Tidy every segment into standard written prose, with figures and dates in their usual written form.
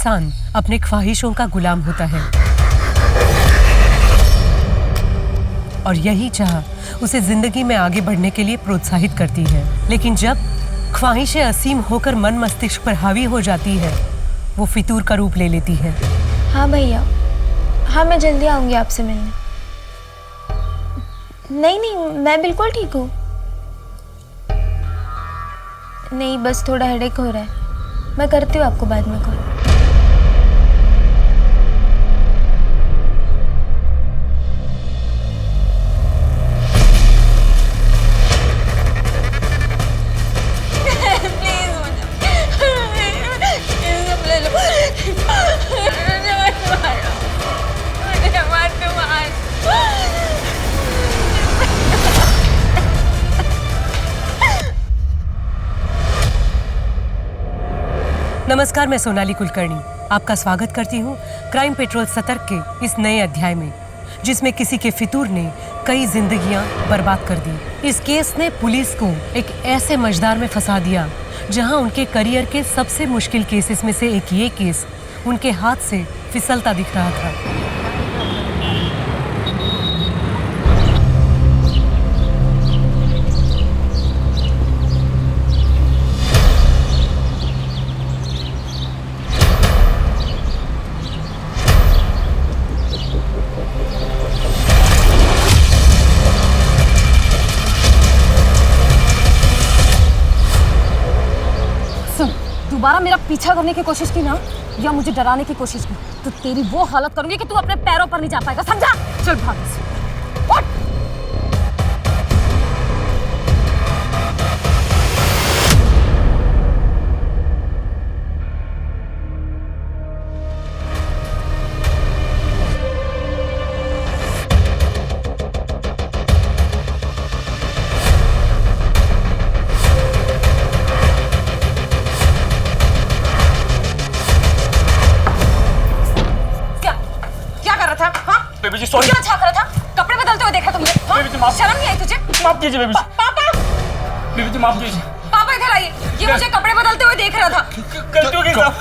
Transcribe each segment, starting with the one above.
इंसान अपने ख्वाहिशों का गुलाम होता है और यही चाह उसे जिंदगी में आगे बढ़ने के लिए प्रोत्साहित करती है। लेकिन जब ख्वाहिशें असीम होकर मन मस्तिष्क पर हावी हो जाती है, वो फितूर का रूप ले लेती है। हाँ भैया, हाँ मैं जल्दी आऊंगी आपसे मिलने। नहीं नहीं, मैं बिल्कुल ठीक हूँ। नहीं, बस थोड़ा हेडेक हो रहा है। मैं करती हूँ आपको बाद में कॉल। नमस्कार, मैं सोनाली कुलकर्णी आपका स्वागत करती हूँ क्राइम पेट्रोल सतर्क के इस नए अध्याय में, जिसमें किसी के फितूर ने कई जिंदगियां बर्बाद कर दी। इस केस ने पुलिस को एक ऐसे मझदार में फंसा दिया जहां उनके करियर के सबसे मुश्किल केसेस में से एक ये केस उनके हाथ से फिसलता दिख रहा था। दोबारा मेरा पीछा करने की कोशिश की ना, या मुझे डराने की कोशिश की, तो तेरी वो हालत करूंगी कि तू अपने पैरों पर नहीं जा पाएगा, समझा? चल भाग से। बेबी जी सॉरी। क्या छाप रहा था? कपड़े बदलते हुए देखा तुमने? बेबी जी माफ। शर्म नहीं आई तुझे? माफ कीजिए बेबी जी। पापा! बेबी जी माफ कीजिए। पापा इधर आइए, ये मुझे कपड़े बदलते हुए देख रहा था। गलती हो गई साहब।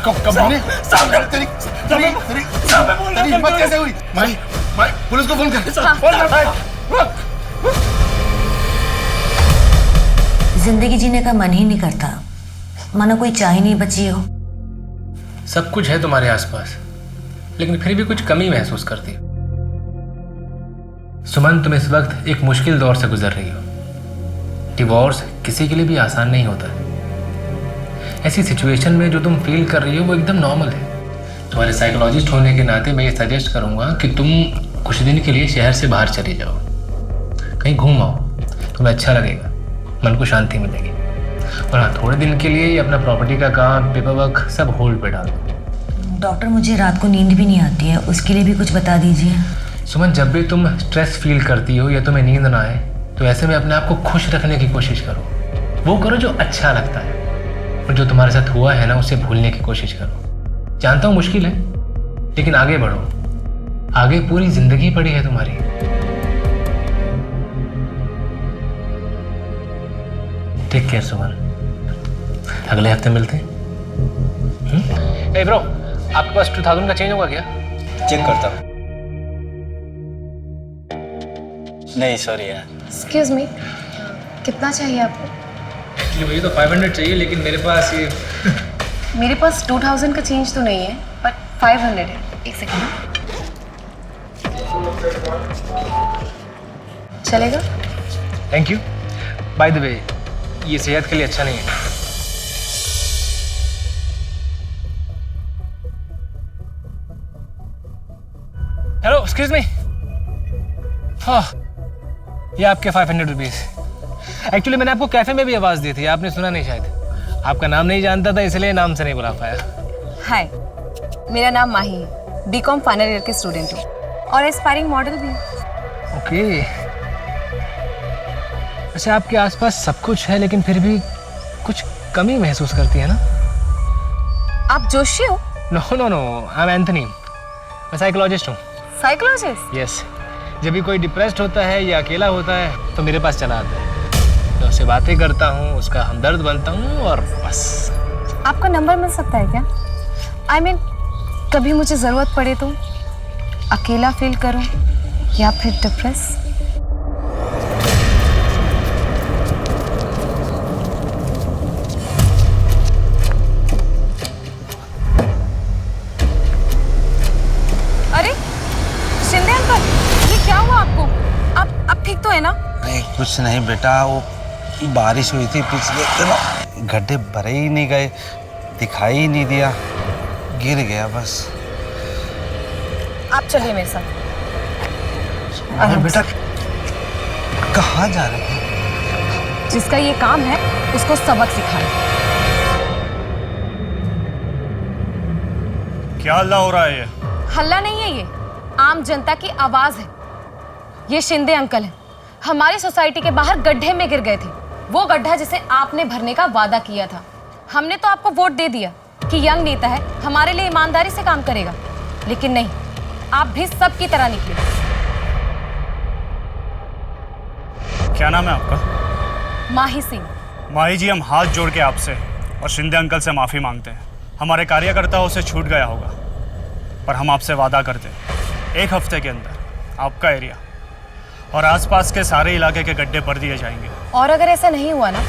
तेरी हिम्मत कैसे हुई? माई पुलिस को फोन कर। जिंदगी जीने का मन ही नहीं करता, मानो कोई चाह ही नहीं बची हो। सब कुछ है तुम्हारे आसपास, लेकिन फिर भी कुछ कमी महसूस करती हो। सुमन, तुम इस वक्त एक मुश्किल दौर से गुजर रही हो। डिवोर्स किसी के लिए भी आसान नहीं होता है। ऐसी सिचुएशन में जो तुम फील कर रही हो वो एकदम नॉर्मल है। तुम्हारे साइकोलॉजिस्ट होने के नाते मैं ये सजेस्ट करूंगा कि तुम कुछ दिन के लिए शहर से बाहर चले जाओ, कहीं घूम आओ, तुम्हें अच्छा लगेगा, मन को शांति मिलेगी। और हाँ, थोड़े दिन के लिए अपना प्रॉपर्टी का काम, पेपर वर्क सब होल्ड पे डाल दो। डॉक्टर, मुझे रात को नींद भी नहीं आती है, उसके लिए भी कुछ बता दीजिए। सुमन, जब भी तुम स्ट्रेस फील करती हो या तुम्हें नींद ना आए, तो ऐसे में अपने आप को खुश रखने की कोशिश करो। वो करो जो अच्छा लगता है, और जो तुम्हारे साथ हुआ है ना उसे भूलने की कोशिश करो। जानता हूँ मुश्किल है, लेकिन आगे बढ़ो। आगे पूरी जिंदगी पड़ी है तुम्हारी। टेक केयर सुमन, अगले हफ्ते मिलते हैं। ए ब्रो, आपके पास 2000 का चेंज होगा क्या? चेक करता हूँ। नहीं सॉरी यार। एक्सक्यूज मी, कितना चाहिए आपको? एक्चुअली मुझे तो 500 चाहिए, लेकिन मेरे पास ये मेरे पास 2000 का चेंज तो नहीं है, बट 500 है। एक सेकंड। चलेगा? Thank you. By the way, ये सेहत के लिए अच्छा नहीं है। Hello, excuse me. हाँ, ये आपके 500 रुपीज़। एक्चुअली मैंने आपको कैफे में भी आवाज़ दी थी, आपने सुना नहीं शायद। आपका नाम नहीं जानता था, इसलिए नाम से नहीं बुला पाया। हाय, मेरा नाम माही है, बीकॉम फाइनल ईयर के स्टूडेंट हूँ और एस्पायरिंग मॉडल भी हूँ। ओके। अच्छा, आपके आसपास सब कुछ है, लेकिन फिर भी कुछ कमी महसूस करती है ना? आप जोशी हो? No no no, I am Anthony. मैं साइकोलॉजिस्ट हूँ। साइकोलॉजिस्ट? यस। जब भी कोई डिप्रेस्ड होता है या अकेला होता है तो मेरे पास चला आता है। मैं उससे बातें करता हूँ, उसका हमदर्द बनता हूँ और बस। आपका नंबर मिल सकता है क्या? I mean, कभी मुझे ज़रूरत पड़े तो अकेला फील करूं या फिर डिप्रेस। अरे शिंदे अंकल, ये क्या हुआ आपको? आप ठीक तो है ना? नहीं कुछ नहीं बेटा, वो बारिश हुई थी पिछले दिनों, गड्ढे भरे ही नहीं गए, दिखाई ही नहीं दिया, गिर गया बस। आप चलिए मेरे साथ। अरे बेटा कहाँ जा रहे हैं? जिसका ये काम है उसको सबक सिखाएं। क्या हल्ला हो रहा है? ये हल्ला नहीं है, ये आम जनता की आवाज है। ये शिंदे अंकल हैं, हमारी सोसाइटी के बाहर गड्ढे में गिर गए थे। वो गड्ढा जिसे आपने भरने का वादा किया था। हमने तो आपको वोट दे दिया कि यंग नेता है, हमारे लिए ईमानदारी से काम करेगा, लेकिन नहीं, आप भी सब की तरह निकले। क्या नाम है आपका? माही सिंह। माही जी, हम हाथ जोड़ के आपसे और शिंदे अंकल से माफ़ी मांगते हैं। हमारे कार्यकर्ताओं से छूट गया होगा, पर हम आपसे वादा करते हैं 1 हफ्ते के अंदर आपका एरिया और आसपास के सारे इलाके के गड्ढे भर दिए जाएंगे। और अगर ऐसा नहीं हुआ ना,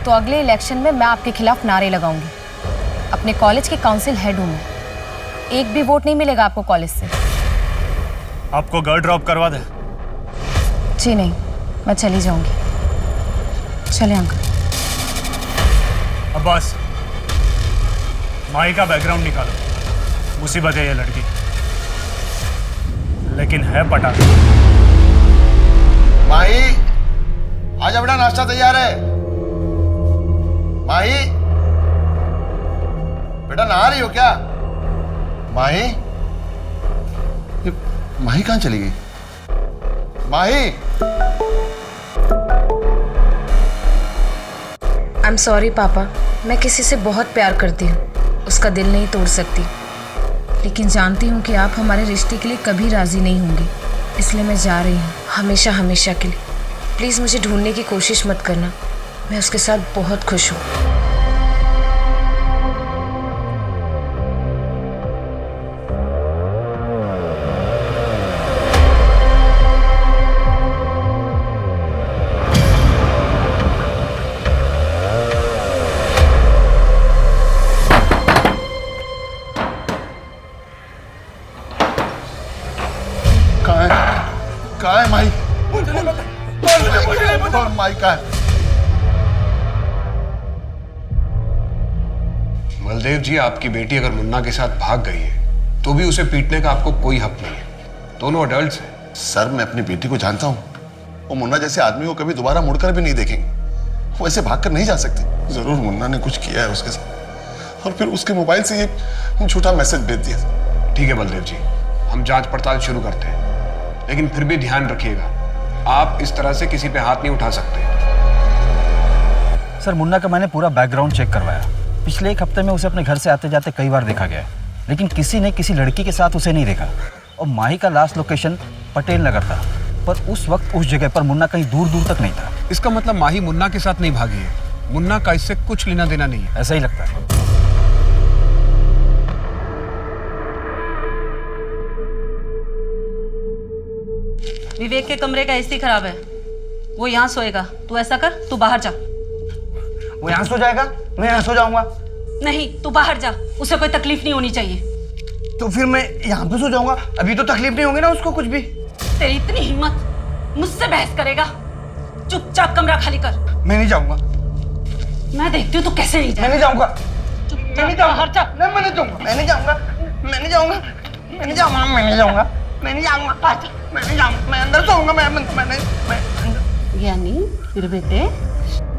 तो अगले इलेक्शन में मैं आपके खिलाफ नारे लगाऊंगी। अपने कॉलेज की काउंसिल हेड हूँ मैं, एक भी वोट नहीं मिलेगा आपको कॉलेज से। आपको घर ड्रॉप करवा दे? जी नहीं, मैं चली जाऊंगी। चले अंकल। अब्बास, माही का बैकग्राउंड निकालो। मुसीबत है ये लड़की, लेकिन है पटाख। माही, आजा बेटा, नाश्ता तैयार है। माही, बेटा नहा रही हो क्या? माही, ये माही कहाँ चली गई? माही, आई एम सॉरी पापा, मैं किसी से बहुत प्यार करती हूँ, उसका दिल नहीं तोड़ सकती, लेकिन जानती हूँ कि आप हमारे रिश्ते के लिए कभी राजी नहीं होंगे, इसलिए मैं जा रही हूँ, हमेशा हमेशा के लिए। प्लीज़ मुझे ढूंढने की कोशिश मत करना, मैं उसके साथ बहुत खुश हूँ। कहाँ है माही? और माही कहाँ है? बलदेव जी, आपकी बेटी अगर मुन्ना के साथ भाग गई है तो भी उसे पीटने का आपको कोई हक नहीं है। दोनों अडल्ट्स हैं। सर, मैं अपनी बेटी को जानता हूँ, वो मुन्ना जैसे आदमी को कभी दोबारा मुड़कर भी नहीं देखेंगे। वो ऐसे भागकर नहीं जा सकती। जरूर मुन्ना ने कुछ किया है उसके साथ, और फिर उसके मोबाइल से ये झूठा मैसेज भेज दिया। ठीक है बलदेव जी, हम जांच पड़ताल शुरू करते हैं, लेकिन फिर भी ध्यान रखिएगा, आप इस तरह से किसी पे हाथ नहीं उठा सकते। सर, मुन्ना का मैंने पूरा बैकग्राउंड चेक करवाया। पिछले 1 हफ्ते में उसे अपने घर से आते जाते कई बार देखा गया, लेकिन किसी ने किसी लड़की के साथ उसे नहीं देखा। और माही का लास्ट लोकेशन पटेल नगर था, पर उस वक्त उस जगह पर मुन्ना कहीं दूर दूर तक नहीं था। इसका मतलब माही मुन्ना के साथ नहीं भागी है। मुन्ना का इससे कुछ लेना देना नहीं है। ऐसा ही लगता है। विवेक के कमरे का एसी खराब है, वो यहाँ सोएगा। तू ऐसा कर, तू बाहर जा। वो यहाँ सो जाएगा, मैं यहाँ सो जाऊंगा। नहीं, तू बाहर जा, उसे कोई तकलीफ नहीं होनी चाहिए। तो फिर मैं यहाँ पे सो जाऊंगा, अभी तो तकलीफ नहीं होगी ना उसको कुछ भी। तेरी इतनी हिम्मत, मुझसे बहस करेगा? चुपचाप कमरा खाली कर। मैं नहीं जाऊंगा। मैं देखती हूँ तू कैसे नहीं मैं नहीं जाऊंगा। मैं नहीं जाऊंगा। मैं नहीं जाऊंगा। मैं नहीं जाऊंगा। मैं नहीं जाऊंगा। मैं नहीं जाऊंगा। मैं नहीं जाऊंगा। मैं नहीं जाऊंगा। मैं नहीं जाऊंगा। मैं अंदर सोऊंगा। मैं यानी फिर बेटे,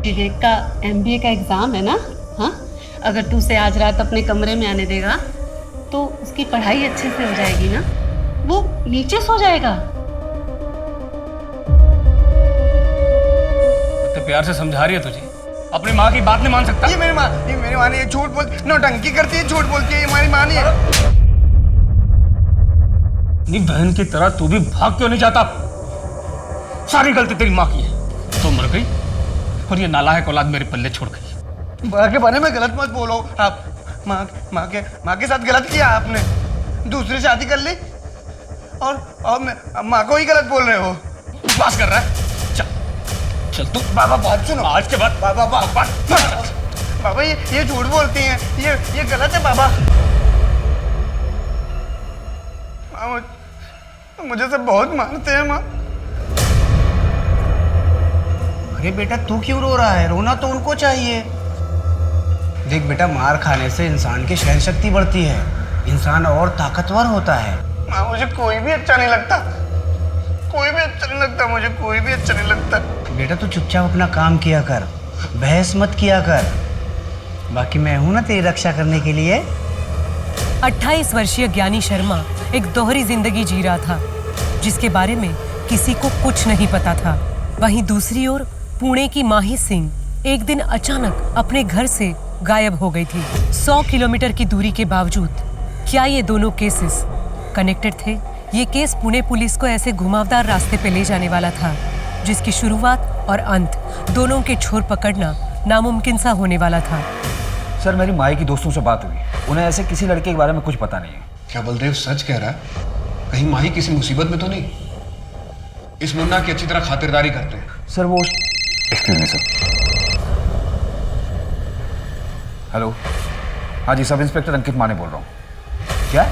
विवेक का MBA का एग्जाम है ना? हाँ, अगर तू उसे आज रात अपने कमरे में आने देगा तो उसकी पढ़ाई अच्छे से हो जाएगी ना, वो नीचे सो जाएगा। तो प्यार से समझा रही है तुझे, अपनी माँ की बात नहीं मान सकता। ये मेरी माँ नहीं है, झूठ बोल, नौटंकी करती है, झूठ बोलती है, ये हमारी माँ नहीं है। अपनी बहन की तरह तू भी भाग क्यों नहीं जाता? सारी गलती तेरी माँ की है। तो मर गई और ये नालायक औलाद मेरे पल्ले छोड़ गई। माँ के बारे में गलत मत बोलो आप। माँ के साथ गलत किया आपने। दूसरी शादी कर ली और माँ को ही गलत बोल रहे हो। बस कर रहा है, चल तू। बाबा बात सुनो। आज के बाद बाबा बाबा ये झूठ बोलती हैं, ये गलत है बाबा। मुझे सब बहुत मानते हैं माँ। अरे बेटा तू क्यों रो रहा है? रोना तो उनको चाहिए। देख बेटा, मार खाने से इंसान की सहन शक्ति बढ़ती है, इंसान और ताकतवर होता है। माँ मुझे कोई भी अच्छा नहीं लगता, कोई भी अच्छा नहीं लगता, मुझे कोई भी अच्छा नहीं लगता। बेटा तू चुपचाप अपना काम किया कर, बहस मत किया कर, बाकी मैं हूं ना तेरी रक्षा करने के लिए। 28 वर्षीय ज्ञानी शर्मा एक दोहरी जिंदगी जी रहा था, जिसके बारे में किसी को कुछ नहीं पता था। वहीं दूसरी ओर पुणे की माही सिंह एक दिन अचानक अपने घर से गायब हो गई थी। 100 किलोमीटर की दूरी के बावजूद क्या ये दोनों केसेस कनेक्टेड थे? ये केस पुणे पुलिस को ऐसे घुमावदार रास्ते पे ले जाने वाला था जिसकी शुरुआत और अंत दोनों के छोर पकड़ना नामुमकिन सा होने वाला था। सर मेरी माई की दोस्तों से बात हुई, उन्हें ऐसे किसी लड़के के बारे में कुछ पता नहीं है। क्या बलदेव सच कह रहा है? कहीं माही किसी मुसीबत में तो नहीं? इस मुन्ना की अच्छी तरह खातिरदारी करते हैं। सर वो एक्सक्यूज मी सर। हेलो, हाँ जी, सब इंस्पेक्टर अंकित माने बोल रहा हूँ। क्या?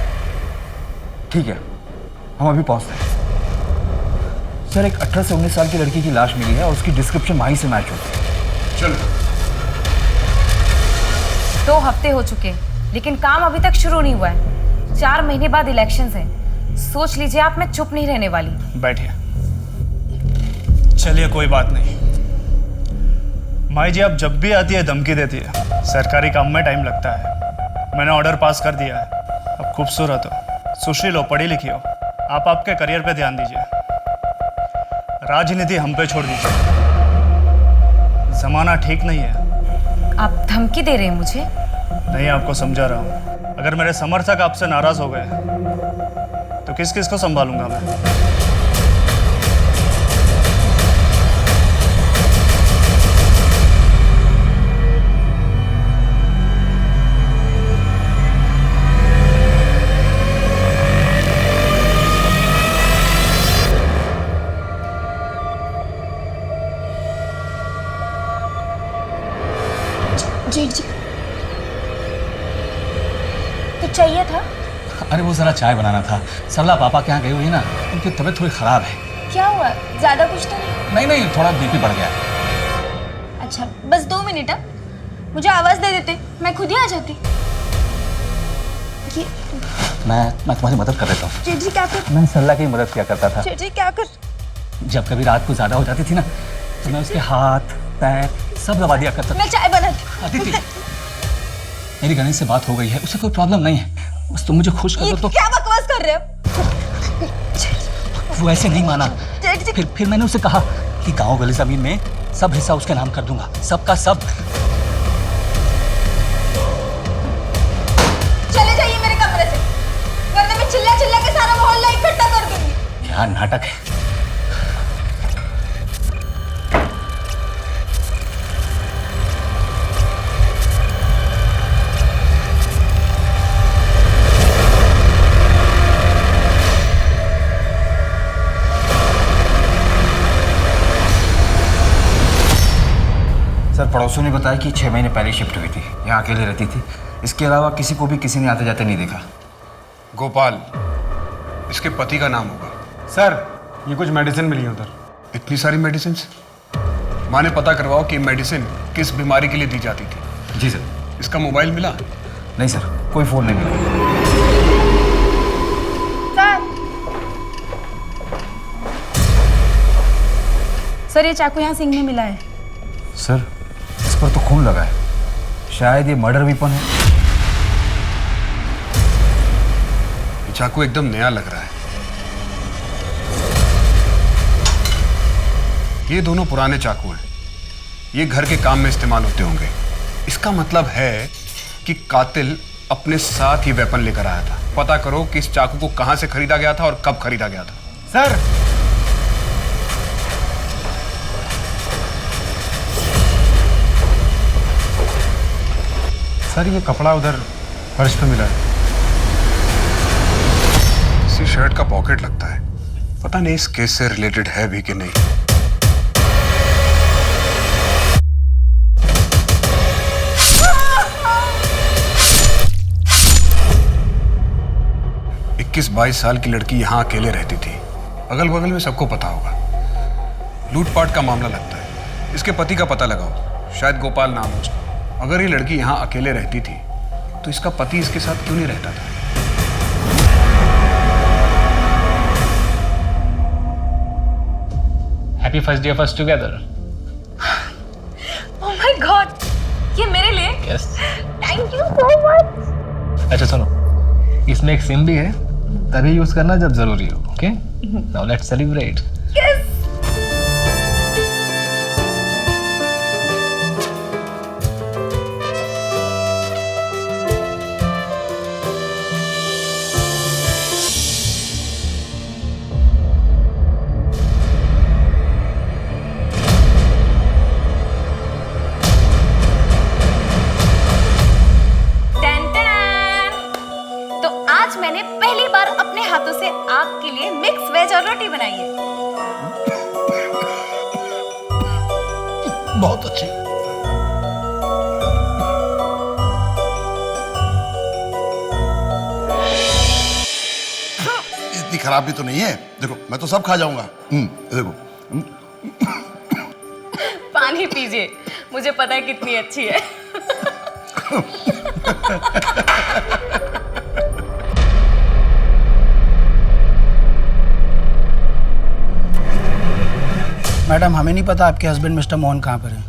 ठीक है, हम अभी पहुँचते हैं। सर एक 18 से 19 साल की लड़की की लाश मिली है और उसकी डिस्क्रिप्शन माही से मैच होती है। चलो। 2 हफ्ते हो चुके हैं, लेकिन काम अभी तक शुरू नहीं हुआ है। 4 महीने बाद इलेक्शंस हैं। सोच लीजिए आप, मैं चुप नहीं रहने वाली। बैठिए। चलिए कोई बात नहीं। माई जी आप जब भी आती है धमकी देती है। सरकारी काम में टाइम लगता है। मैंने ऑर्डर पास कर दिया है। आप खूबसूरत हो, सुशील हो, पढ़ी लिखी हो, आप आपके करियर पे ध्यान दीजिए। राजनीति हम पे छोड़ दीजिए, जमाना ठीक नहीं है। आप धमकी दे रहे हैं मुझे? नहीं, आपको समझा रहा हूँ। अगर मेरे समर्थक आपसे नाराज हो गए तो किस किस को संभालूंगा मैं? जी जी, तो चाहिए था? अरे वो जरा चाय बनाना था। सरला पापा के यहाँ गई हुई है ना, उनकी तबीयत थोड़ी खराब है। क्या हुआ? ज्यादा कुछ तो नहीं? नहीं नहीं, थोड़ा बीपी बढ़ गया है। अच्छा बस 2 मिनट, मुझे आवाज दे देते, मैं खुद ही आ जाती। ये मैं तुम्हारी मदद कर देता हूँ। जी क्या कर? मैं सरला की मदद किया करता था। जी क्या कर? जब कभी रात को ज्यादा हो जाती थी ना, तो मैं उसके हाथ पैर सब दबा दिया करता था। मैं चाय बनाती। अदिति, मेरी गणेश से बात हो गई है, उसे कोई प्रॉब्लम नहीं है, बस तुम मुझे खुश कर दो तो। क्या बकवास कर रहे हो? वो ऐसे नहीं माना। फिर मैंने उसे कहा कि गांव वाली जमीन में सब हिस्सा उसके नाम कर दूंगा, सबका सब। चले जाइए मेरे कमरे से, वरना मैं चिल्ला चिल्ला के सारा मोहल्ला इकट्ठा कर दूंगी। क्या नाटक है। सर पड़ोसियों ने बताया कि 6 महीने पहले शिफ्ट हुई थी, यहाँ अकेले रहती थी। इसके अलावा किसी को भी किसी ने आते जाते नहीं देखा। गोपाल, इसके पति का नाम होगा। सर ये कुछ मेडिसिन मिली है उधर। इतनी सारी मेडिसिन? माँ ने पता करवाओ कि मेडिसिन किस बीमारी के लिए दी जाती थी। जी सर। इसका मोबाइल मिला? नहीं सर, कोई फोन नहीं मिला। सर ये चाकू यहाँ सिंह में मिला है। सर इस पर तो खून लगा है, शायद ये मर्डर वेपन है। ये चाकू एकदम नया लग रहा है। ये दोनों पुराने चाकू हैं, ये घर के काम में इस्तेमाल होते होंगे। इसका मतलब है कि कातिल अपने साथ ही वेपन लेकर आया था। पता करो कि इस चाकू को कहां से खरीदा गया था और कब खरीदा गया था। सर सर ये कपड़ा उधर फर्श पे मिला है। शर्ट का पॉकेट लगता है। पता नहीं इस केस से रिलेटेड है भी कि नहीं। इक्कीस 22 साल की लड़की यहाँ अकेले रहती थी। अगल बगल में सबको पता होगा। लूटपाट का मामला लगता है। इसके पति का पता लगाओ, शायद गोपाल नाम है उसका। अगर ये लड़की यहाँ अकेले रहती थी तो इसका पति इसके साथ क्यों नहीं रहता था? Happy first day of us together. Oh my God, ये मेरे लिए? Yes. Thank you so much. अच्छा सुनो, इसमें एक सिम भी है, तभी यूज करना जब जरूरी हो। Okay, now let's celebrate. Yes. मैंने पहली बार अपने हाथों से आपके लिए मिक्स वेज और रोटी बनाई है। बहुत अच्छी। इतनी खराब भी तो नहीं है। देखो मैं तो सब खा जाऊंगा। देखो। पानी पीजिए, मुझे पता है कितनी अच्छी है। मैडम हमें नहीं पता आपके हस्बैंड मिस्टर मोहन कहाँ पर है।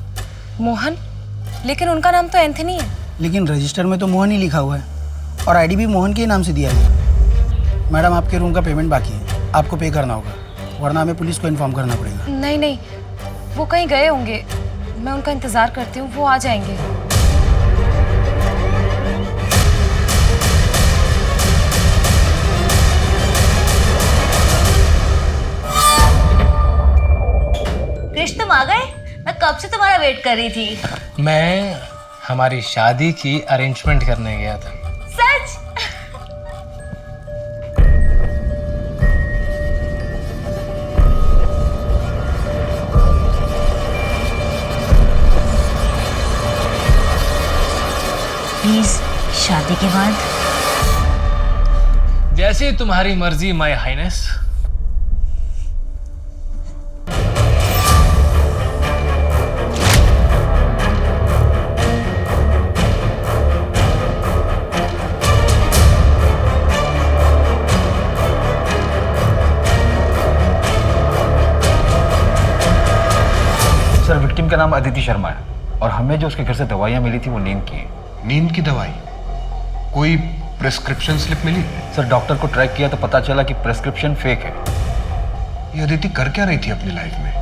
मोहन? लेकिन उनका नाम तो एंथनी है। लेकिन रजिस्टर में तो मोहन ही लिखा हुआ है और आईडी भी मोहन के ही नाम से दिया है। मैडम आपके रूम का पेमेंट बाकी है, आपको पे करना होगा, वरना हमें पुलिस को इन्फॉर्म करना पड़ेगा। नहीं नहीं, वो कहीं गए होंगे, मैं उनका इंतजार करती हूँ, वो आ जाएंगे। कृष्ण तुम आ गए? मैं कब से तुम्हारा वेट कर रही थी। मैं हमारी शादी की अरेंजमेंट करने गया था। सच? प्लीज शादी के बाद? जैसे तुम्हारी मर्जी माय हाइनेस। सर विक्टिम का नाम अदिति शर्मा है और हमें जो उसके घर से दवाइयाँ मिली थी वो नींद की है। नींद की दवाई? कोई प्रेस्क्रिप्शन स्लिप मिली? सर डॉक्टर को ट्रैक किया तो पता चला कि प्रेस्क्रिप्शन फेक है। ये अदिति कर क्या रही थी अपनी लाइफ में?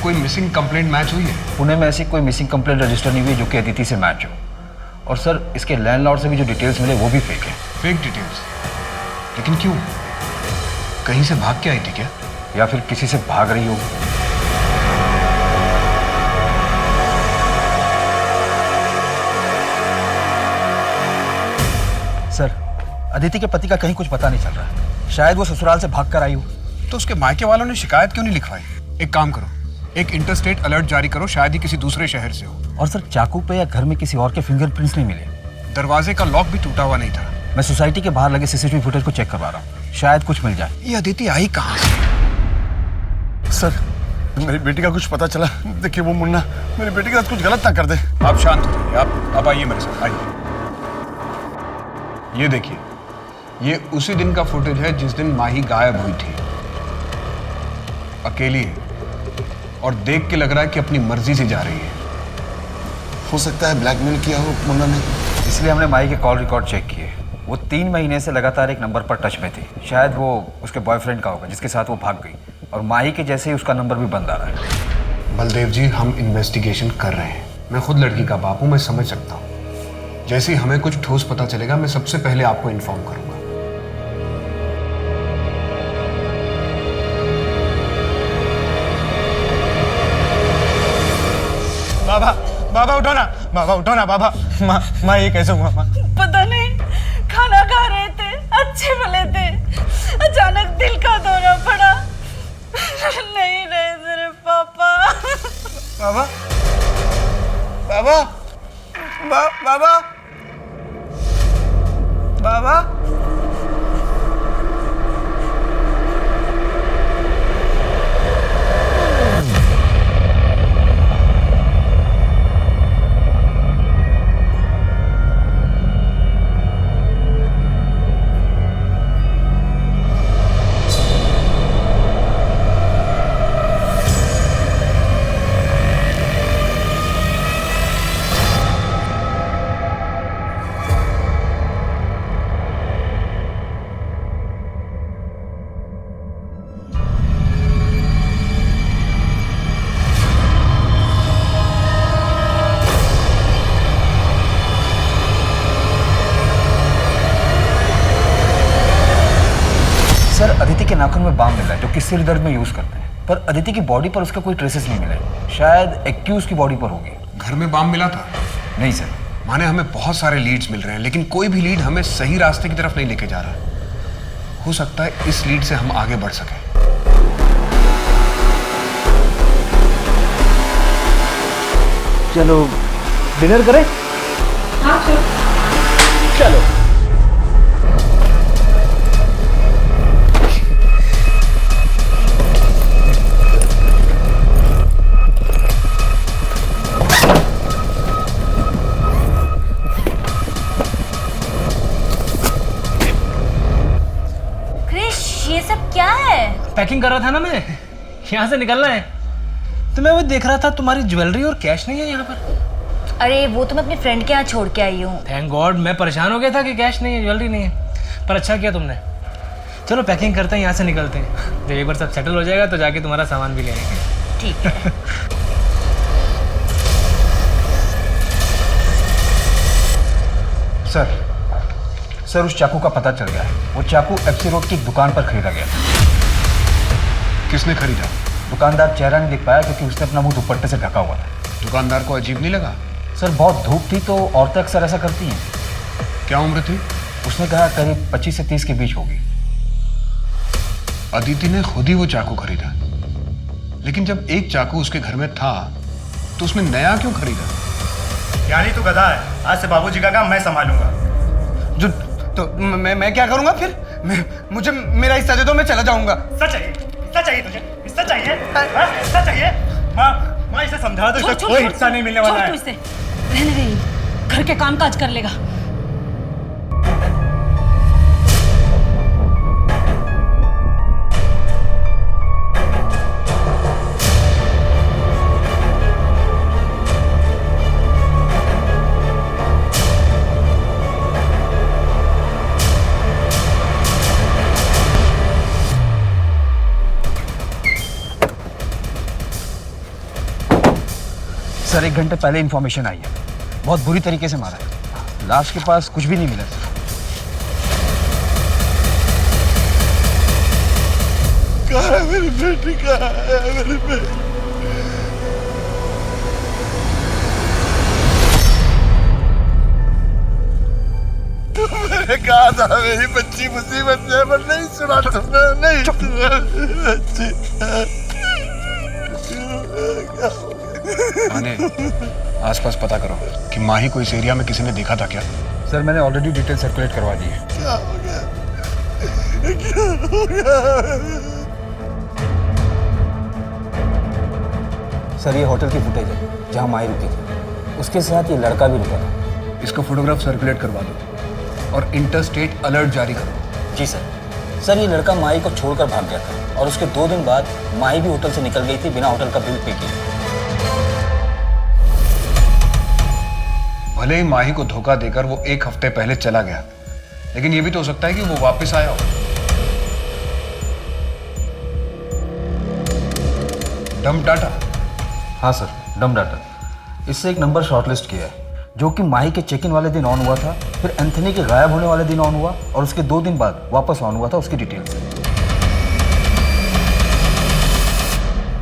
कोई मिसिंग कंप्लेंट मैच हुई है? पुणे में ऐसी कोई मिसिंग कंप्लेंट रजिस्टर नहीं हुई जो कि अदिति से मैच हो। और सर इसके लैंडलॉर्ड से भी जो डिटेल्स मिले वो भी फेक है। Fake details? लेकिन क्यों? कहीं से भाग के आई थी क्या? या फिर किसी से भाग रही हो? सर अदिति के पति का कहीं कुछ पता नहीं चल रहा है। शायद वो ससुराल से भागकर आई हो। तो उसके मायके वालों ने शिकायत क्यों नहीं लिखवाई? एक काम करो, एक इंटरस्टेट अलर्ट जारी करो, शायद ही किसी दूसरे शहर से हो। और सर चाकू पे या घर में किसी और के फिंगरप्रिंट्स नहीं मिले। दरवाजे का लॉक भी टूटा हुआ नहीं था। मैं सोसाइटी के बाहर लगे सीसीटीवी फुटेज को चेक करवा रहा हूँ, शायद कुछ मिल जाए। ये अदिति आई कहाँ से? सर मेरी बेटी का कुछ पता चला। देखिए वो मुन्ना मेरी बेटी के साथ कुछ गलत ना कर दे। आप शांत हो जाइए, आप आइए मेरे साथ, आइए। ये देखिए, ये उसी दिन का फुटेज है जिस दिन माही गायब हुई थी। अकेली है और देख के लग रहा है कि अपनी मर्जी से जा रही है। हो सकता है ब्लैकमेल किया हो मुन्ना ने, इसलिए हमने माही के कॉल रिकॉर्ड चेक किए। वो 3 महीने से लगातार एक नंबर पर टच में थी। शायद वो उसके बॉयफ्रेंड का होगा जिसके साथ वो भाग गई, और माही के जैसे ही उसका नंबर भी बंद आ रहा है। बलदेव जी, हम इन्वेस्टिगेशन कर रहे हैं। मैं खुद लड़की का बाप हूं, मैं समझ सकता हूं। जैसे ही हमें कुछ ठोस पता चलेगा मैं सबसे पहले आपको इन्फॉर्म करूंगा। बाबा बाबा उठो ना, बाबा उठो ना बाबा। माँ ये कैसे हुआ माँ? पता नहीं, खाना खा रहे थे, अच्छे भले थे, के नाखून में बाम मिला है जो कि सिर दर्द में यूज करते हैं, पर अदिति की बॉडी पर उसका कोई ट्रेसेस नहीं मिला है। शायद एक्यूज की बॉडी पर होगी। घर में बाम मिला था? नहीं सर। माने हमें बहुत सारे लीड्स मिल रहे हैं, लेकिन कोई भी लीड हमें सही रास्ते की तरफ नहीं लेके जा रहा। हो सकता है इस लीड से हम आगे बढ़ सकें। चलो डिनर करें? हाँ चलो। ये सब क्या है? पैकिंग कर रहा था ना मैं, यहाँ से निकलना है। तो मैं वो देख रहा था तुम्हारी ज्वेलरी और कैश नहीं है यहाँ पर। अरे वो तो मैं अपने फ्रेंड के यहाँ छोड़ के आई हूँ। थैंक गॉड, मैं परेशान हो गया था कि कैश नहीं है, ज्वेलरी नहीं है। पर अच्छा किया तुमने। चलो पैकिंग करते हैं, यहाँ से निकलते हैं। जब एक बार सब सेटल हो जाएगा तो जाके तुम्हारा सामान भी ले आएंगे। ठीक है। सर उस चाकू का पता चल गया है। वो चाकू एफसी रोड की एक दुकान पर खरीदा गया था। किसने खरीदा? दुकानदार चेहरा नहीं दिख पाया क्योंकि उसने अपना मुंह दुपट्टे से ढका हुआ था। दुकानदार को अजीब नहीं लगा? सर बहुत धूप थी तो औरतें अक्सर ऐसा करती हैं। क्या उम्र थी? उसने कहा करीब 25 से 30 के बीच होगी। अदिति ने खुद ही वो चाकू खरीदा, लेकिन जब एक चाकू उसके घर में था तो उसने नया क्यों खरीदा? यानी तू गधा है। आज से बाबूजी का काम मैं संभालूंगा। जो तो मैं क्या करूंगा फिर? मुझे मेरा हिस्सा दे दो, मैं चला जाऊंगा। हिस्सा चाहिए? हिस्सा चाहिए तुझे? हिस्सा चाहिए? हिस्सा चाहिए? माँ इसे समझा दो, इसे कोई हिस्सा नहीं मिलने वाला है। रहने दे, घर के काम काज कर लेगा। सर 1 घंटे पहले इंफॉर्मेशन आई है, बहुत बुरी तरीके से मारा है। लाश के पास कुछ भी नहीं मिला सर। कहाँ है मेरी बेटी? कहाँ है मेरी बेटी? मैंने कहा था मेरी बच्ची मुसीबत में, पर नहीं सुना तुमने। नहीं सुना बच्ची। आने आसपास पता करो कि माही को इस एरिया में किसी ने देखा था क्या? सर मैंने ऑलरेडी डिटेल सर्कुलेट करवा दी है। क्या हो गया? क्या हो गया? सर ये होटल की फुटेज है जहाँ माही रुकी थी, उसके साथ ये लड़का भी रुका था। इसको फोटोग्राफ सर्कुलेट करवा दो और इंटरस्टेट अलर्ट जारी करो। जी सर। सर ये लड़का माही को छोड़कर भाग गया था और उसके 2 दिन बाद माही भी होटल से निकल गई थी बिना होटल का बिल पे किए। भले ही माही को धोखा देकर वो 1 हफ्ते पहले चला गया, लेकिन ये भी तो हो सकता है कि वो वापस आया हो। डम डाटा? हाँ सर, डम डाटा। इससे एक नंबर शॉर्टलिस्ट किया है जो कि माही के चेक इन वाले दिन ऑन हुआ था, फिर एंथनी के गायब होने वाले दिन ऑन हुआ और उसके 2 दिन बाद वापस ऑन हुआ था। उसकी डिटेल्स।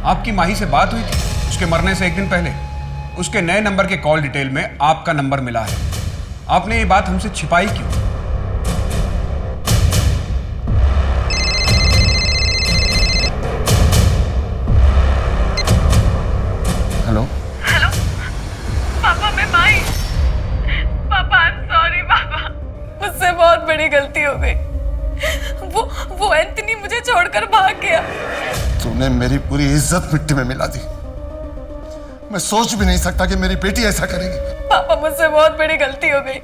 आपकी माही से बात हुई थी उसके मरने से 1 दिन पहले? उसके नए नंबर के कॉल डिटेल में आपका नंबर मिला है। आपने ये बात हमसे छिपाई क्यों? हेलो हेलो पापा, मैं माही। पापा आई एम सॉरी पापा, मुझसे बहुत बड़ी गलती हो गई। वो एंथनी मुझे छोड़कर भाग गया। तूने मेरी पूरी इज्जत मिट्टी में मिला दी। मैं सोच भी नहीं सकता कि मेरी बेटी ऐसा करेगी। पापा मुझसे बहुत बड़ी गलती हो गई,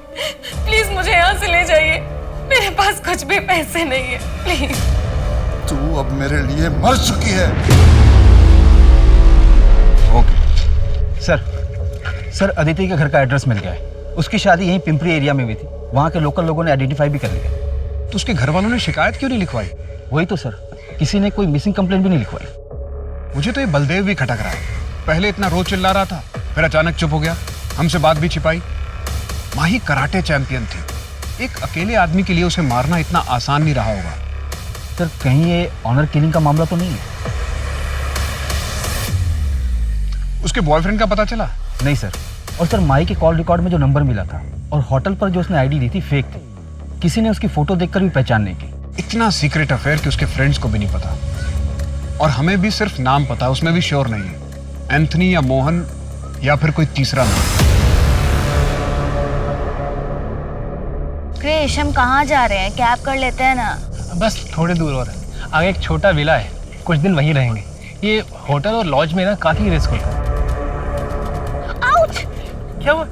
प्लीज मुझे यहाँ से ले जाइए। मेरे पास कुछ भी पैसे नहीं है, प्लीज। तू अब मेरे लिए मर चुकी है। ओके सर अदिति के घर का एड्रेस मिल गया है। उसकी शादी यहीं पिंपरी एरिया में हुई थी। वहाँ के लोकल लोगों ने आइडेंटिफाई भी कर लिया। तो उसके घर वालों ने शिकायत क्यों नहीं लिखवाई? वही तो सर, किसी ने कोई मिसिंग कंप्लेंट भी नहीं लिखवाई। मुझे तो ये बलदेव भी खटक रहा है। पहले इतना रोज चिल्ला रहा था, फिर अचानक चुप हो गया, हमसे बात भी छिपाई। माही कराटे चैंपियन थी। एक अकेले आदमी के लिए उसे मारना इतना आसान नहीं रहा होगा। सर कहीं ये ऑनर किलिंग का मामला तो नहीं है? उसके बॉयफ्रेंड का पता चला? नहीं सर। और सर माही के कॉल रिकॉर्ड में जो नंबर मिला था और होटल पर जो उसने आईडी दी थी फेक थी। किसी ने उसकी फोटो देखकर भी पहचान नहीं की। इतना सीक्रेट अफेयर कि उसके फ्रेंड्स को भी नहीं पता, और हमें भी सिर्फ नाम पता, उसमें भी श्योर नहीं है एंथनी या मोहन या फिर कोई तीसरा नाम। क्रिश, हम कहाँ जा रहे हैं? कैब कर लेते हैं ना। बस थोड़ी दूर और है, आगे एक छोटा विला है, कुछ दिन वहीं रहेंगे। ये होटल और लॉज में ना काफी रिस्क होता है। आउच! क्या हुआ?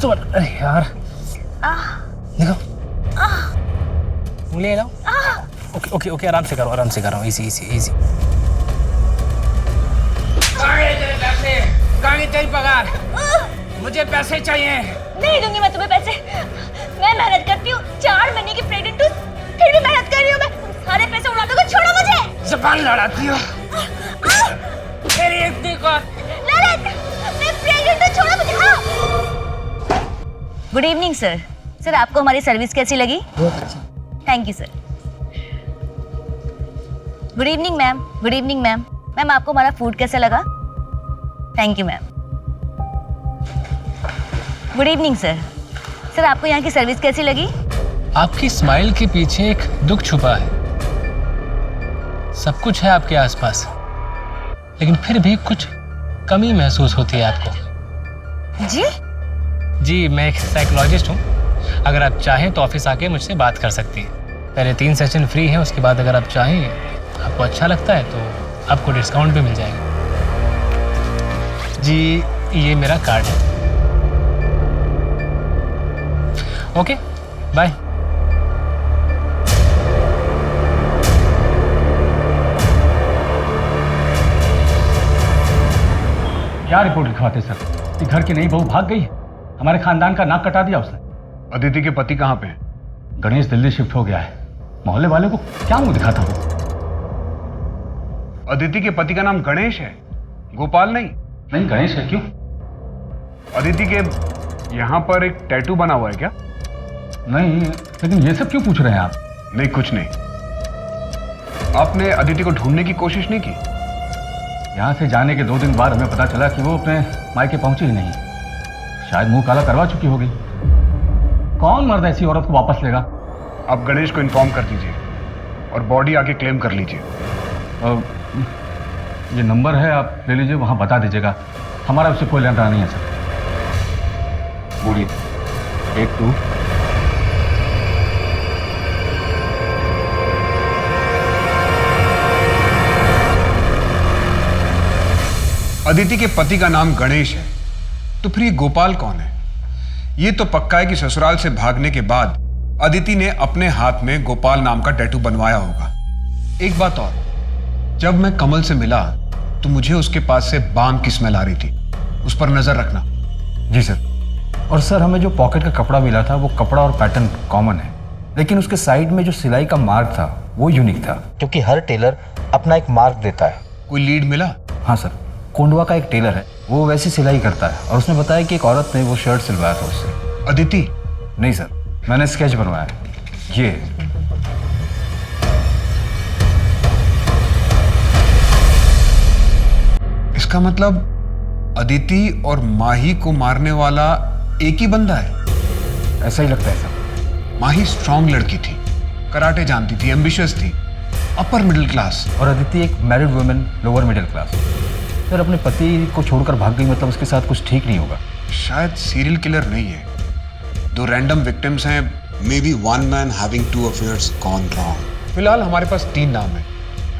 अरे यार देखो, उंगली हिलाओ। ओके ओके ओके, आराम से करो, इजी इजी इजी। कहाँ तेरी पगार? मुझे पैसे चाहिए। नहीं दूंगी मैं तुम्हें पैसे। मैं मेहनत करती हूँ, 4 महीने की प्रेग्नेंट हूँ, फिर भी मेहनत कर रही हूँ मैं। सारे पैसे उड़ा दोगे, छोड़ो मुझे। जबान लड़ाती हो। तेरी इतनी कौन? ललित, मैं प्रेग्नेंट हूँ, छोड़ो मुझे। Good evening sir. सर आपको हमारी सर्विस कैसी लगी? बहुत अच्छा। Thank you sir. Good evening ma'am. Good evening ma'am. Ma'am आपको हमारा फूड कैसा लगा? Thank you ma'am. Good evening sir. Sir आपको यहाँ की सर्विस कैसी लगी? आपकी स्माइल के पीछे एक दुख छुपा है। सब कुछ है आपके आसपास, लेकिन फिर भी कुछ कमी महसूस होती है आपको। जी मैं एक साइकोलॉजिस्ट हूँ। अगर आप चाहें तो ऑफिस आके मुझसे बात कर सकती हैं। पहले 3 सेशन फ्री है, उसके बाद अगर आप चाहें, आपको अच्छा लगता है तो आपको डिस्काउंट भी मिल जाएगा। जी ये मेरा कार्ड है। Okay bye. क्या रिपोर्ट लिखवाते सर कि घर की नई बहू भाग गई? हमारे खानदान का नाक कटा दिया उसने। अदिति के पति कहाँ पे हैं? गणेश दिल्ली शिफ्ट हो गया है। मोहल्ले वालों को क्या मुंह दिखाता हूँ? अदिति के पति का नाम गणेश है, गोपाल नहीं? नहीं गणेश है। क्यों? अदिति के यहाँ पर एक टैटू बना हुआ है क्या? नहीं, लेकिन ये सब क्यों पूछ रहे हैं आप? नहीं कुछ नहीं। आपने अदिति को ढूंढने की कोशिश नहीं की? यहाँ से जाने के 2 दिन बाद हमें पता चला कि वो अपने मायके पहुंची ही नहीं। शायद मुंह काला करवा चुकी होगी। कौन मर्द ऐसी औरत को वापस लेगा? आप गणेश को इन्फॉर्म कर दीजिए और बॉडी आके क्लेम कर लीजिए। ये नंबर है, आप ले लीजिए, वहां बता दीजिएगा। हमारा उससे कोई लेना नहीं है सर। बोलिए। 1 2। अदिति के पति का नाम गणेश है, तो फिर ये गोपाल कौन है? ये तो पक्का है कि ससुराल से भागने के बाद अदिति ने अपने हाथ में गोपाल नाम का टैटू बनवाया होगा। एक बात और, जब मैं कमल से मिला तो मुझे उसके पास से बाम की स्मेल आ रही थी, उस पर नजर रखना। जी सर। और सर हमें जो पॉकेट का कपड़ा मिला था वो कपड़ा और पैटर्न कॉमन है, लेकिन उसके साइड में जो सिलाई का मार्क था वो यूनिक था, क्योंकि हर टेलर अपना एक मार्क देता है। कोई लीड मिला? हाँ सर, कोंडवा का एक टेलर है, वो वैसी सिलाई करता है, और उसने बताया कि एक औरत ने वो शर्ट सिलवाया था उससे। अदिति? नहीं सर, मैंने स्केच बनवाया। ये इसका मतलब अदिति और माही को मारने वाला एक ही बंदा है? ऐसा ही लगता है सर। माही स्ट्रांग लड़की थी, कराटे जानती थी, एम्बिशियस थी, अपर मिडिल क्लास। और अदिति एक married women, lower middle class. Sir अपने पति को छोड़कर भाग गई, मतलब उसके साथ कुछ ठीक नहीं होगा। शायद सीरियल किलर नहीं है, 2 रैंडम विक्टिम्स हैं, may be 1 man having 2 affairs gone wrong। फिलहाल हमारे पास 3 नाम है,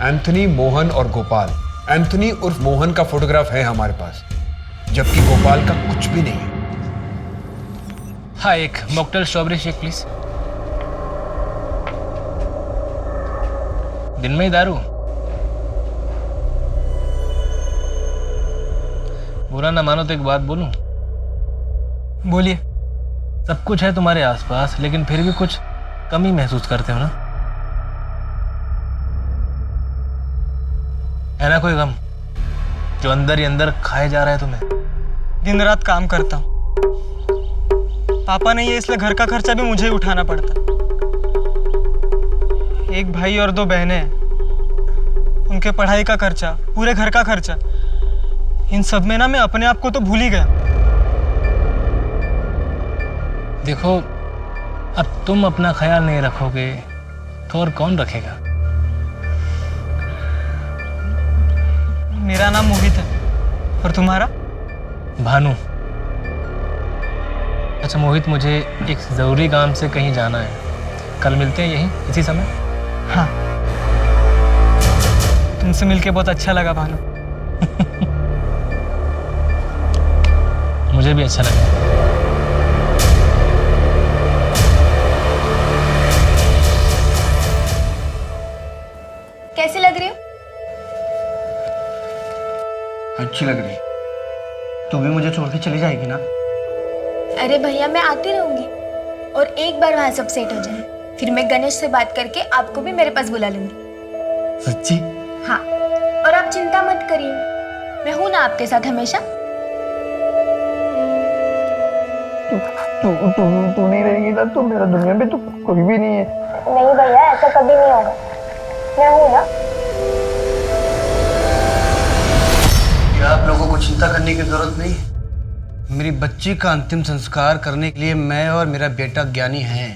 एंथनी, मोहन और गोपाल। एंथनी उर्फ मोहन का फोटोग्राफ है हमारे पास, जबकि गोपाल का कुछ भी नहीं है। हाँ, एक मॉकटेल स्ट्रॉबेरी शेक प्लीज। दिन में ही दारू? बुरा ना मानो तो एक बात बोलूं? बोलिए। सब कुछ है तुम्हारे आसपास, लेकिन फिर भी कुछ कमी महसूस करते हो ना? है ना कोई गम जो अंदर ही अंदर खाए जा रहा है तुम्हें? दिन रात काम करता हूँ, पापा नहीं है इसलिए घर का खर्चा भी मुझे ही उठाना पड़ता। एक भाई और 2 बहनें हैं। उनके पढ़ाई का खर्चा, पूरे घर का खर्चा, इन सब में ना मैं अपने आप को तो भूल ही गया। देखो, अब तुम अपना ख्याल नहीं रखोगे तो और कौन रखेगा? मेरा नाम मोहित है, और तुम्हारा? भानु। अच्छा मोहित, मुझे एक ज़रूरी काम से कहीं जाना है। कल मिलते हैं यहीं इसी समय? हाँ, तुमसे मिलके बहुत अच्छा लगा भानु। मुझे भी अच्छा लगा। कैसी लग रही हो? अच्छी लग रही। तू भी मुझे छोड़ के चली जाएगी ना? अरे भैया, मैं आती रहूंगी, और एक बार वहाँ सब सेट हो जाए फिर मैं गणेश से बात करके आपको भी मेरे पास बुला लूंगी। सच्ची? हाँ, और आप चिंता मत करिए, मैं हूं ना आपके साथ हमेशा। तू नहीं रहेगी ना तो मेरा दुनिया में तो कोई भी नहीं है। नहीं भैया, ऐसा कभी नहीं होगा, मैं हूं ना। क्या आप लोगों को चिंता करने की जरूरत नहीं? मेरी बच्ची का अंतिम संस्कार करने के लिए मैं और मेरा बेटा ज्ञानी हैं।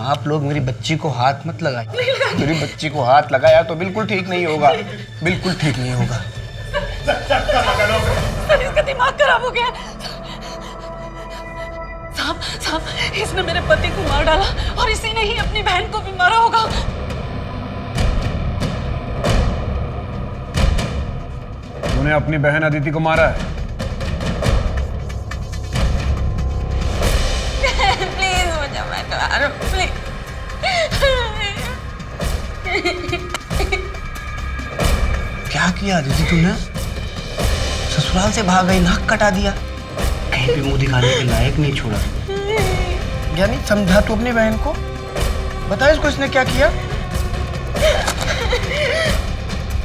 आप लोग मेरी बच्ची को हाथ मत लगाए। मेरी बच्ची को हाथ लगाया तो बिल्कुल ठीक नहीं होगा, बिल्कुल ठीक नहीं होगा। इसका दिमाग खराब हो गया। साहब, इसने मेरे पति को मार डाला और इसी ने ही अपनी बहन को भी मारा होगा। तूने अपनी बहन अदिति को मारा है? प्लीज मुझे मत मारो, प्लीज। क्या किया अदिति तूने? ससुराल से भाग गई, नाक कटा दिया, कहीं भी मुंह दिखाने के लायक नहीं छोड़ा। ज्ञानी, समझा तू अपनी बहन को, बता इसको इसने क्या किया।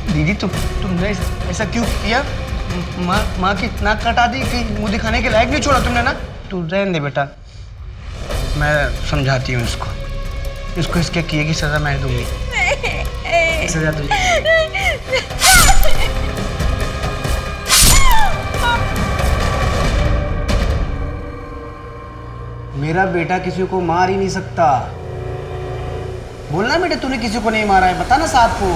दीदी तुमने ऐसा क्यों किया? माँ की नाक कटा दी कि मुंह दिखाने के लायक नहीं छोड़ा तुमने ना? तू रहने दे बेटा, मैं समझाती हूँ इसको इसके किए की सजा मैं दूंगी। सजा तुझे। मेरा बेटा किसी को मार ही नहीं सकता। बोलना बेटा, तूने किसी को नहीं मारा है, बता ना साहब को।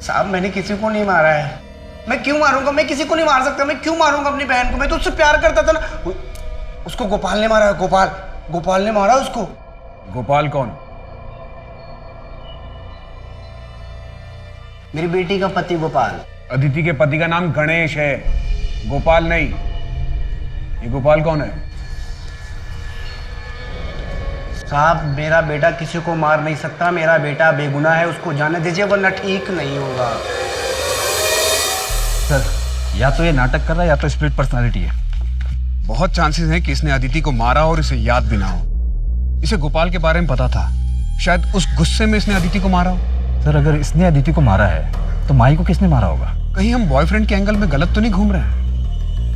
साहब, मैंने किसी को नहीं मारा है। मैं क्यों मारूंगा? मैं किसी को नहीं मार सकता। मैं क्यों मारूंगा अपनी बहन को? मैं तो उससे प्यार करता था ना। उसको गोपाल ने मारा है। गोपाल ने मारा उसको। गोपाल कौन? मेरी बेटी का पति गोपाल। अदिति के पति का नाम गणेश है, गोपाल नहीं। ये गोपाल कौन है? साहब, मेरा बेटा किसी को मार नहीं सकता। मेरा बेटा बेगुनाह है, उसको जाने दीजिए वरना ठीक नहीं होगा। सर, या तो ये नाटक कर रहा है या तो स्प्लिट पर्सनालिटी है। बहुत चांसेस हैं कि इसने अदिति को मारा और इसे याद भी ना हो। इसे गोपाल के बारे में पता था, शायद उस गुस्से में इसने अदिति को मारा हो। सर, अगर इसने अदिति को मारा है तो माही को किसने मारा होगा? कहीं हम बॉयफ्रेंड के एंगल में गलत तो नहीं घूम रहे हैं?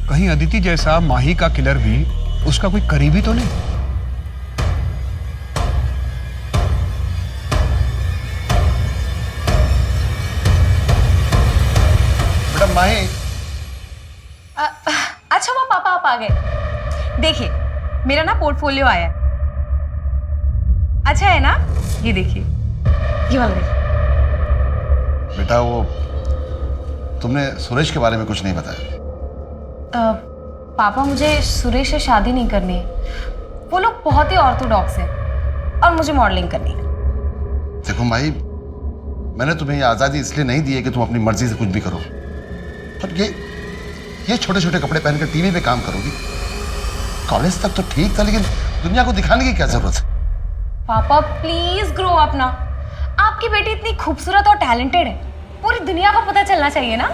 कहीं अदिति जैसा माही का किलर भी उसका कोई करीबी तो नहीं? बेटा माही। अच्छा वो पापा आप आ गए। देखिए, मेरा ना पोर्टफोलियो आया है। अच्छा है ना? ये देखिए, ये वाला देखिए। बेटा, वो तुमने सुरेश के बारे में कुछ नहीं बताया। पापा, मुझे सुरेश से शादी नहीं करनी है। वो लोग बहुत ही ऑर्थोडॉक्स हैं और मुझे मॉडलिंग करनी है। देखो माही, मैंने तुम्हें ये आज़ादी इसलिए नहीं दी है कि तुम अपनी मर्जी से कुछ भी करो। और ये छोटे छोटे कपड़े पहनकर टीवी पे काम करोगी। कॉलेज तक तो ठीक था, लेकिन दुनिया को दिखाने की क्या जरूरत है? पापा प्लीज ग्रो अप ना। आपकी बेटी इतनी खूबसूरत और टैलेंटेड है, पूरी दुनिया को पता चलना चाहिए ना।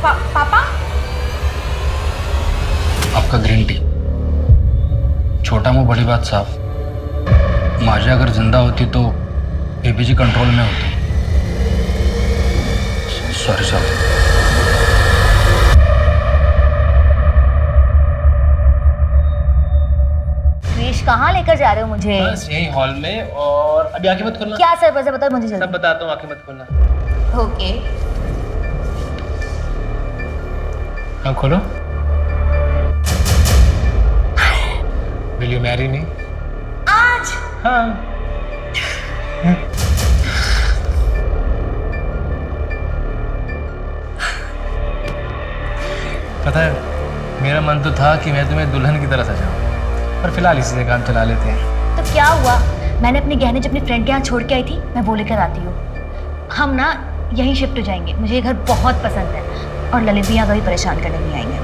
पापा, आपका ग्रीन टी। छोटा मुंह बड़ी बात साहब। माजा अगर जिंदा होती तो एपीजी कंट्रोल में होती। सॉरी साहब। कहाँ लेकर जा रहे हो मुझे? बस यही हॉल में, और अभी आंखें मत खोलना। क्या सर वैसे बताओ मुझे जल्दी। सब बताता हूँ, आंखें मत खोलना। ओके। हाँ खोलो। Will you marry me? आज? हाँ। पता है, मेरा मन तो था कि मैं तुम्हें दुल्हन की तरह सजाऊं, पर फिलहाल इसी से काम चला लेते हैं। तो क्या हुआ? मैंने अपने गहने जब अपनी फ्रेंड के यहाँ छोड़ के आई थी, मैं वो लेकर आती हूँ। हम ना यहीं शिफ्ट हो जाएंगे, मुझे ये घर बहुत पसंद है, और ललित भी यहाँ कभी परेशान करने नहीं आएंगे।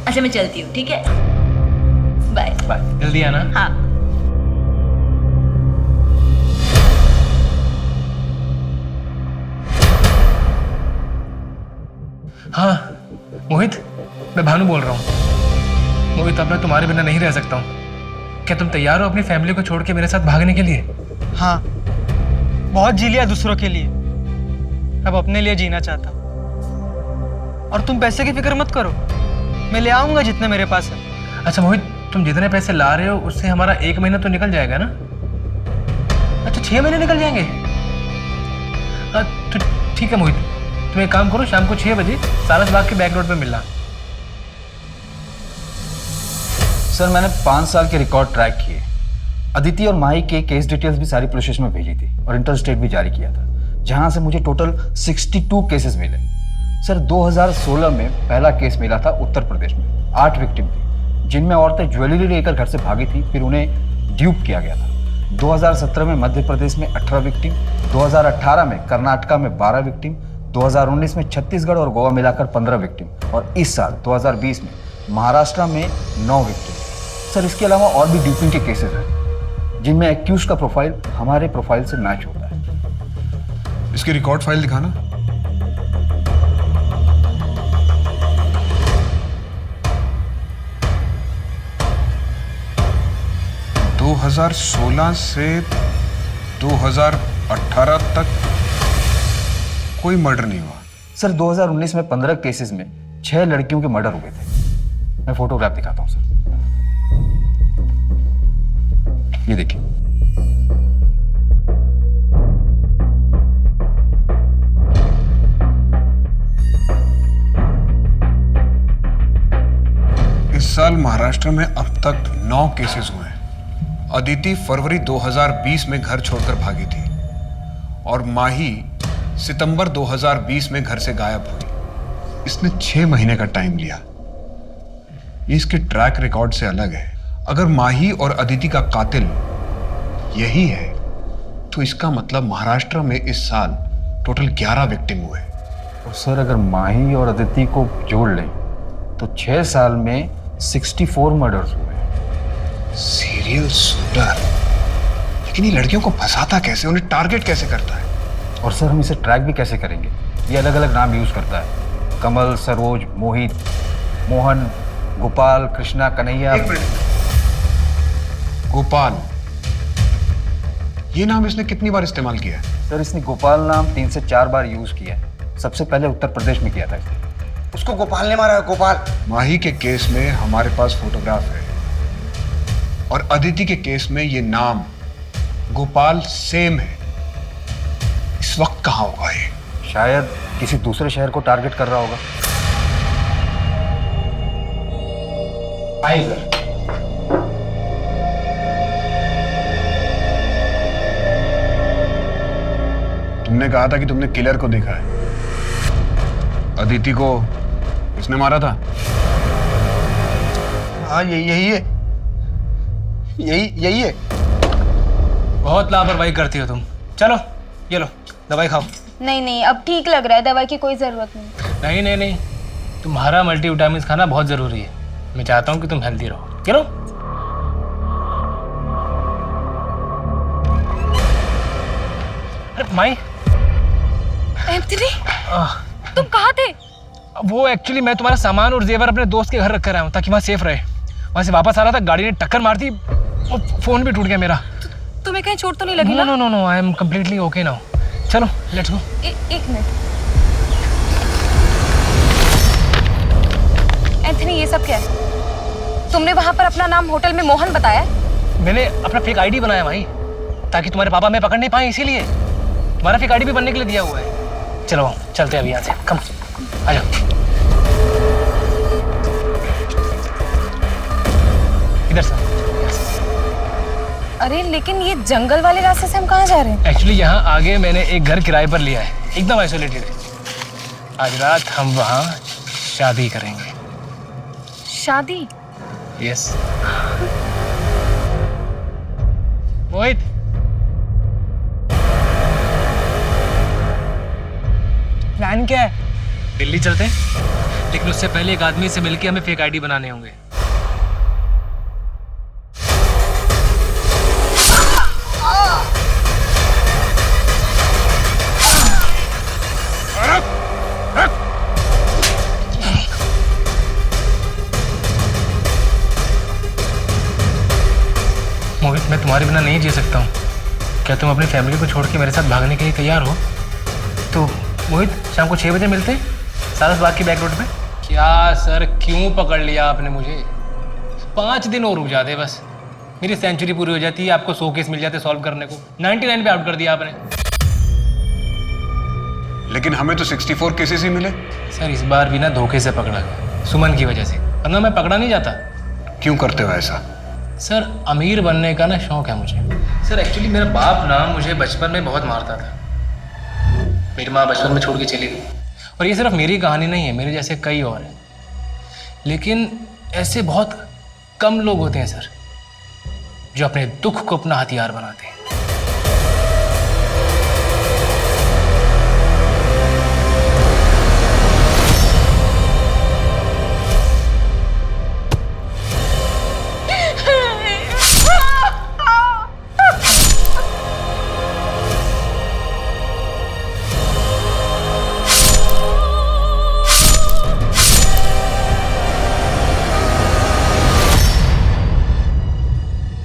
अच्छा मैं चलती हूँ, ठीक है? बाय बाय, जल्दी आना। हाँ। हाँ मोहित, मैं भानु बोल रहा हूँ। मोहित, अब मैं तुम्हारे बिना नहीं रह सकता हूँ। क्या तुम तैयार हो अपनी फैमिली को छोड़ के मेरे साथ भागने के लिए? हाँ, बहुत जी लिया दूसरों के लिए, अब अपने लिए जीना चाहता हूँ। और तुम पैसे की फिक्र मत करो, मैं ले आऊंगा जितने मेरे पास है। अच्छा मोहित, तुम जितने पैसे ला रहे हो उससे हमारा 1 महीना तो निकल जाएगा ना? अच्छा 6 महीने निकल जाएंगे? तो ठीक है मोहित, तुम एक काम करो, शाम को 6 बजे सारस बाग के बैक रोड पे मिलना। सर मैंने 5 साल के रिकॉर्ड ट्रैक किए। अदिति और माही के केस डिटेल्स भी सारी पुलिस स्टेशन में भेजी थी और इंटर स्टेट भी जारी किया था, जहां से मुझे टोटल 62 केसेस मिले। सर 2016 में पहला केस मिला था उत्तर प्रदेश में, 8 विक्टिम थी, जिनमें औरतें ज्वेलरी लेकर घर से भागी थी, फिर उन्हें ड्यूप किया गया था। 2017 में मध्य प्रदेश में 18 विक्टिम, 2018 में कर्नाटका में 12 विक्टिम, 2019 में छत्तीसगढ़ और गोवा मिलाकर 15 विक्टिम, और इस साल 2020 में महाराष्ट्र में 9 विक्टिम। सर इसके अलावा और भी ड्यूपिंग के केसेस हैं, जिनमें एक्यूज का प्रोफाइल हमारे प्रोफाइल से मैच होता है। इसकी रिकॉर्ड फाइल दिखाना। दो 2016 से 2018 तक कोई मर्डर नहीं हुआ। सर 2019 में 15 केसेस में 6 लड़कियों के मर्डर हुए थे। मैं फोटोग्राफ दिखाता हूं सर, ये देखिए। इस साल महाराष्ट्र में अब तक 9 केसेस हुए हैं। अदिति फरवरी 2020 में घर छोड़कर भागी थी और माही सितंबर 2020 में घर से गायब हुई। इसने 6 महीने का टाइम लिया। ये इसके ट्रैक रिकॉर्ड से अलग है। अगर माही और अदिति का कातिल यही है तो इसका मतलब महाराष्ट्र में इस साल टोटल 11 विक्टिम हुए। और सर अगर माही और अदिति को जोड़ लें तो 6 साल में 64 मर्डर्स हुए। सीरियल शूटर, लेकिन ये लड़कियों को फंसाता कैसे, उन्हें टारगेट कैसे करता है? और सर हम इसे ट्रैक भी कैसे करेंगे? ये अलग अलग नाम यूज करता है, कमल, सरोज, मोहित, मोहन, गोपाल, कृष्णा, कन्हैया। गोपाल, ये नाम इसने कितनी बार इस्तेमाल किया है? सर इसने गोपाल नाम 3 से 4 बार यूज किया है। सबसे पहले उत्तर प्रदेश में किया था इसने। उसको गोपाल ने मारा है, गोपाल। माही के केस में हमारे पास फोटोग्राफ है और अदिति के केस में ये नाम गोपाल सेम है। इस वक्त कहाँ होगा ये? शायद किसी दूसरे शहर को टारगेट कर रहा होगा। आइए सर। तुमने कहा था कि तुमने किलर को देखा है। अदिति को किसने मारा था? हाँ यही है, यही है। बहुत लापरवाही करती हो तुम। चलो ये लो दवाई खाओ। नहीं नहीं, अब ठीक लग रहा है, दवाई की कोई जरूरत नहीं। नहीं नहीं नहीं, तुम्हारा मल्टीविटामिन खाना बहुत जरूरी है। मैं चाहता हूँ कि तुम हेल्दी रहो। चलो। अरे माई, एंथनी, तुम कहाँ थे? वो एक्चुअली मैं तुम्हारा सामान और जेवर अपने दोस्त के घर रख कर आया हूँ ताकि वहाँ सेफ रहे। वहाँ से वापस आ रहा था, गाड़ी ने टक्कर मार दी और फोन भी टूट गया मेरा। तुम्हें कहीं चोट तो नहीं लगी? No no no, I am completely okay now. चलो लेट्स गो। एक मिनट एंथनी, ये सब क्या है? तुमने वहां पर अपना नाम होटल में मोहन बताया? मैंने अपना फेक आईडी बनाया भाई, ताकि तुम्हारे पापा मैं पकड़ नहीं पाए, इसीलिए तुम्हारा फेक आईडी भी बनने के लिए दिया हुआ है। चलो चलते हैं अभी यहाँ से, कम आ जाओ। इधर से। अरे लेकिन ये जंगल वाले रास्ते से हम कहाँ जा रहे हैं? एक्चुअली यहाँ आगे मैंने एक घर किराए पर लिया है, एकदम आइसोलेटेड है। आज रात हम वहाँ शादी करेंगे। शादी? यस। मोहित, प्लान क्या है? दिल्ली चलते हैं, लेकिन उससे पहले एक आदमी से मिलके हमें फेक आईडी बनाने होंगे। मोहित, मैं तुम्हारे बिना नहीं जी सकता हूँ। क्या तुम अपनी फैमिली को छोड़ के मेरे साथ भागने के लिए तैयार हो? तो मोहित, शाम को 6 बजे मिलते हैं सारस बाग की बैक रोड पे। क्या सर, क्यों पकड़ लिया आपने मुझे? 5 दिन और रुक जाते बस, मेरी सेंचुरी पूरी हो जाती है, आपको 100 केस मिल जाते सॉल्व करने को। 99 पे आउट कर दिया आपने। लेकिन हमें तो 64 केसेस ही मिले। सर इस बार भी ना धोखे से पकड़ा गया, सुमन की वजह से, वरना मैं पकड़ा नहीं जाता। क्यों करते हो ऐसा? सर अमीर बनने का ना शौक है मुझे। सर एक्चुअली मेरा बाप ना मुझे बचपन में बहुत मारता था। मेरी माँ बचपन में छोड़ के चली गई। और ये सिर्फ मेरी कहानी नहीं है, मेरे जैसे कई और हैं। लेकिन ऐसे बहुत कम लोग होते हैं सर, जो अपने दुख को अपना हथियार बनाते हैं।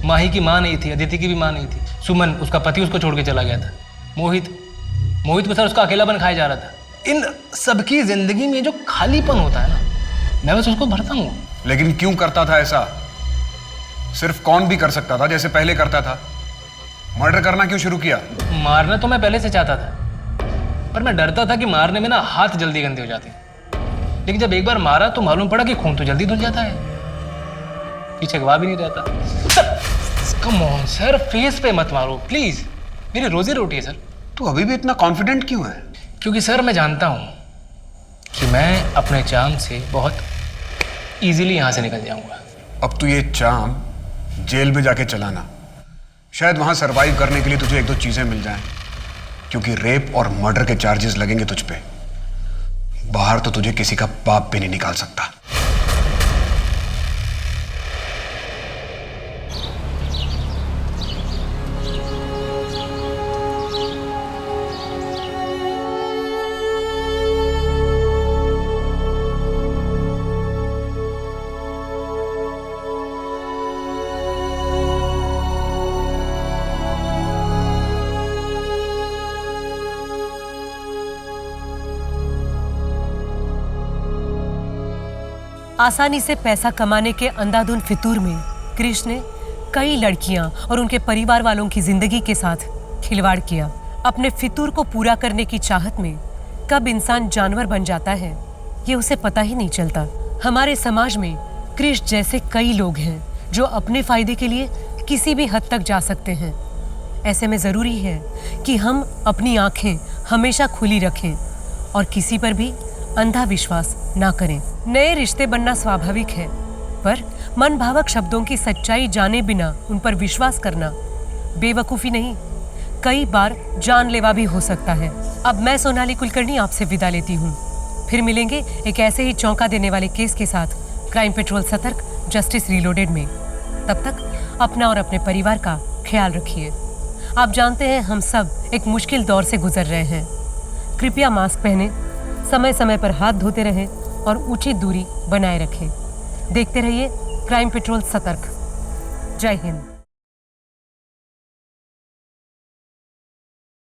माही की माँ नहीं थी, अदिति की भी माँ नहीं थी। सुमन, उसका पति उसको छोड़ के चला गया था। मोहित को सर उसका अकेलापन खाया जा रहा था। इन सबकी जिंदगी में जो खालीपन होता है ना, मैं बस उसको भरता हूँ। लेकिन क्यों करता था ऐसा? सिर्फ कौन भी कर सकता था जैसे पहले करता था। मर्डर करना क्यों शुरू किया? मारना तो मैं पहले से चाहता था, पर मैं डरता था कि मारने में ना हाथ जल्दी गंदे हो जाते। लेकिन जब एक बार मारा तो मालूम पड़ा कि खून तो जल्दी धुल जाता है, पीछे गवाह भी नहीं रहता। कम ऑन सर, फेस पे मत मारो प्लीज, मेरी रोजी रोटी है सर। तू अभी भी इतना कॉन्फिडेंट क्यों है? क्योंकि सर मैं जानता हूं कि मैं अपने चाम से बहुत इजीली यहां से निकल जाऊंगा। अब तू ये चाम जेल में जाके चलाना, शायद वहां सरवाइव करने के लिए तुझे 1-2 चीजें मिल जाएं, क्योंकि रेप और मर्डर के चार्जेस लगेंगे तुझ पे। बाहर तो तुझे किसी का बाप भी नहीं निकाल सकता। आसानी से पैसा कमाने के अंधाधुंध फितूर में क्रिश ने कई लड़कियां और उनके परिवार वालों की जिंदगी के साथ खिलवाड़ किया। अपने फितूर को पूरा करने की चाहत में कब इंसान जानवर बन जाता है ये उसे पता ही नहीं चलता। हमारे समाज में क्रिश जैसे कई लोग हैं जो अपने फायदे के लिए किसी भी हद तक जा सकते हैं। ऐसे में जरूरी है कि हम अपनी आंखें हमेशा खुली रखें और किसी पर भी अंधा विश्वास ना करें। नए रिश्ते बनना स्वाभाविक है, पर मन भावक शब्दों की सच्चाई जाने बिना उन पर विश्वास करना बेवकूफ़ी नहीं, कई बार जानलेवा भी हो सकता है। अब मैं सोनाली कुलकर्णी आपसे विदा लेती हूँ। फिर मिलेंगे एक ऐसे ही चौंका देने वाले केस के साथ क्राइम पेट्रोल सतर्क, जस्टिस रीलोडेड में। तब तक अपना और अपने परिवार का ख्याल रखिए। आप जानते हैं हम सब एक मुश्किल दौर से गुजर रहे हैं। कृपया मास्क पहने, समय समय पर हाथ धोते रहें और उचित दूरी बनाए रखें। देखते रहिए क्राइम पेट्रोल सतर्क। जय हिंद।